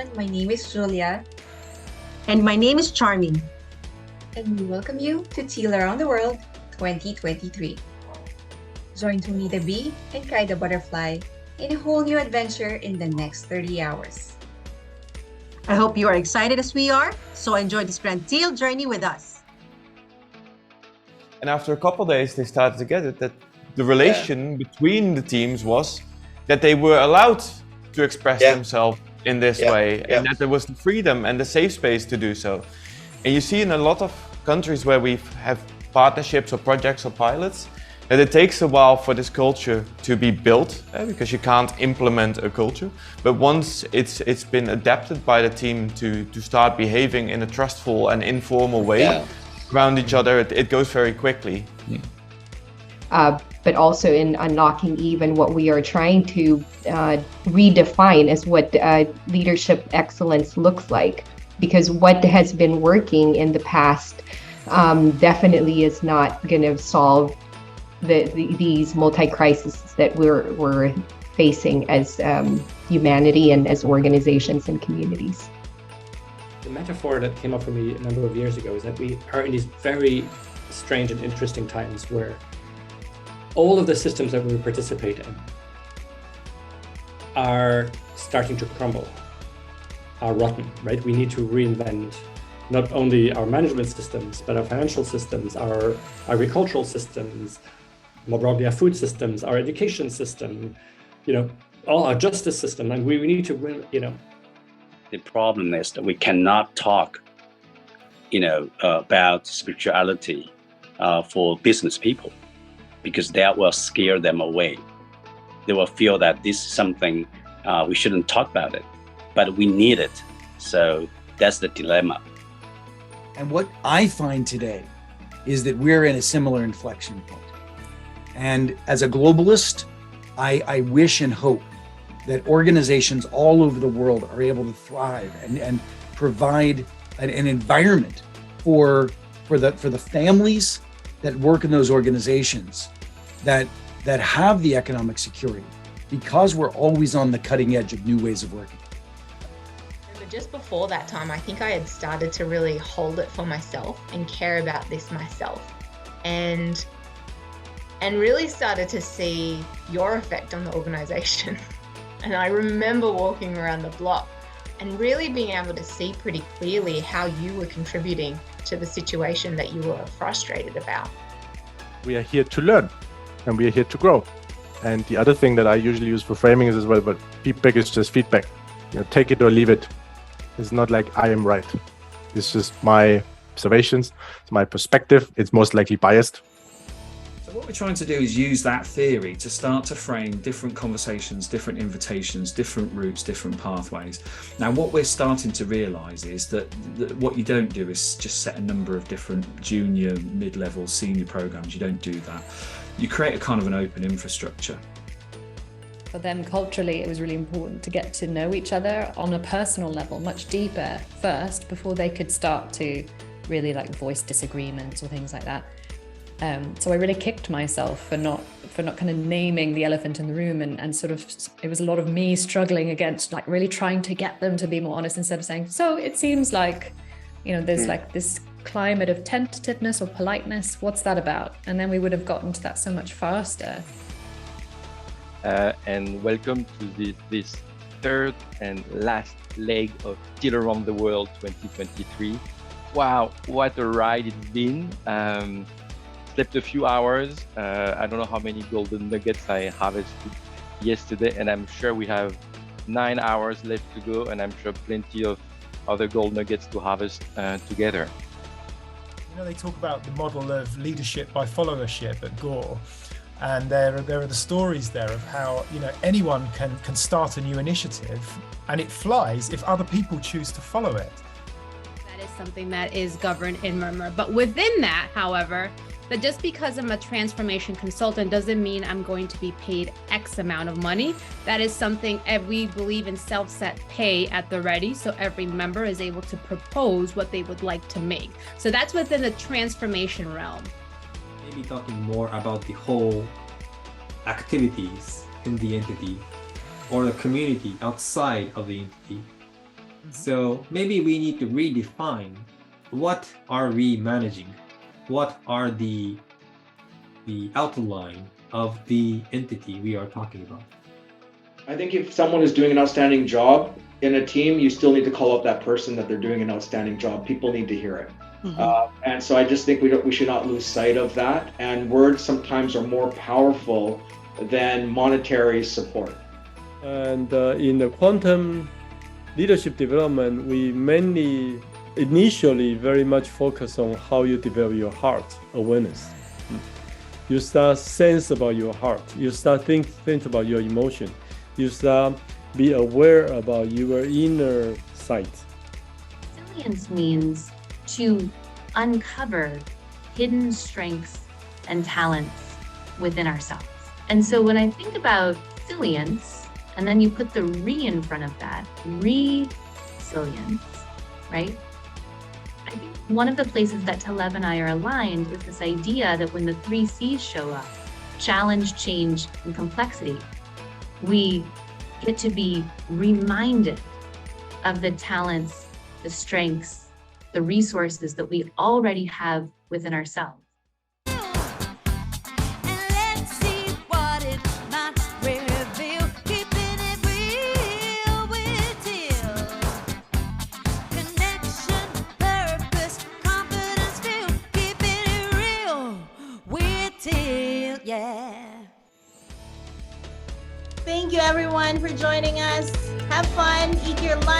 everyone. My name is Julia. And my name is Charming. And we welcome you to Teal Around the World 2023. Join Tony the Bee and Kai the Butterfly in a whole new adventure in the next 30 hours. I hope you are excited as we are, so enjoy this grand Teal journey with us. And after a couple of days, they started to get it that the relation between the teams was that they were allowed to express themselves in this way, and that there was the freedom and the safe space to do so. And you see in a lot of countries where we have partnerships or projects or pilots, that it takes a while for this culture to be built, because you can't implement a culture. But once it's been adapted by the team to start behaving in a trustful and informal way around each other, it goes very quickly. But also in unlocking even what we are trying to redefine as what leadership excellence looks like. Because what has been working in the past definitely is not going to solve these multi-crises that we're facing as humanity and as organizations and communities. The metaphor that came up for me a number of years ago is that we are in these very strange and interesting times where all of the systems that we participate in are starting to crumble, are rotten, right? We need to reinvent not only our management systems, but our financial systems, our agricultural systems, more broadly our food systems, our education system, all our justice system. And we need to, The problem is that we cannot talk, about spirituality for business people, because that will scare them away. They will feel that this is something we shouldn't talk about it, but we need it. So that's the dilemma. And what I find today is that we're in a similar inflection point. And as a globalist, I wish and hope that organizations all over the world are able to thrive and provide an environment for the families that work in those organizations that have the economic security, because we're always on the cutting edge of new ways of working. But just before that time, I think I had started to really hold it for myself and care about this myself, and really started to see your effect on the organization. And I remember walking around the block and really being able to see pretty clearly how you were contributing to the situation that you were frustrated about. We are here to learn and we are here to grow. And the other thing that I usually use for framing is as well, but feedback is just feedback. Take it or leave it. It's not like I am right. It's just my observations, it's my perspective. It's most likely biased. So what we're trying to do is use that theory to start to frame different conversations, different invitations, different routes, different pathways. Now, what we're starting to realize is that what you don't do is just set a number of different junior, mid-level, senior programs. You don't do that. You create a kind of an open infrastructure. For them, culturally, it was really important to get to know each other on a personal level, much deeper first, before they could start to really voice disagreements or things like that. So I really kicked myself for not kind of naming the elephant in the room, and sort of, it was a lot of me struggling against really trying to get them to be more honest, instead of saying, so it seems like, there's this climate of tentativeness or politeness. What's that about? And then we would have gotten to that so much faster. And welcome to this third and last leg of Teal Around the World 2023. Wow, what a ride it's been. Slept a few hours. I don't know how many golden nuggets I harvested yesterday, and I'm sure we have 9 hours left to go, and I'm sure plenty of other gold nuggets to harvest together. They talk about the model of leadership by followership at Gore, and there are the stories there of how anyone can start a new initiative, and it flies if other people choose to follow it. That is something that is governed in Murmur, but within that, however, that just because I'm a transformation consultant doesn't mean I'm going to be paid X amount of money. That is something we believe in self-set pay at the ready, so every member is able to propose what they would like to make. So that's within the transformation realm. Maybe talking more about the whole activities in the entity or the community outside of the entity So maybe we need to redefine what are we managing? What are the outline of the entity we are talking about? I think if someone is doing an outstanding job in a team, you still need to call out that person that they're doing an outstanding job. People need to hear it. And so I just think we should not lose sight of that. And words sometimes are more powerful than monetary support. And in the quantum leadership development, we mainly initially very much focus on how you develop your heart awareness. You start sense about your heart. You start think about your emotion. You start be aware about your inner sight. Resilience means to uncover hidden strengths and talents within ourselves. And so when I think about resilience, and then you put the re in front of that, resilience, right? I think one of the places that Taleb and I are aligned is this idea that when the 3 C's show up, challenge, change, and complexity, we get to be reminded of the talents, the strengths, the resources that we already have within ourselves. Thank you everyone for joining us. Have fun, eat your lunch.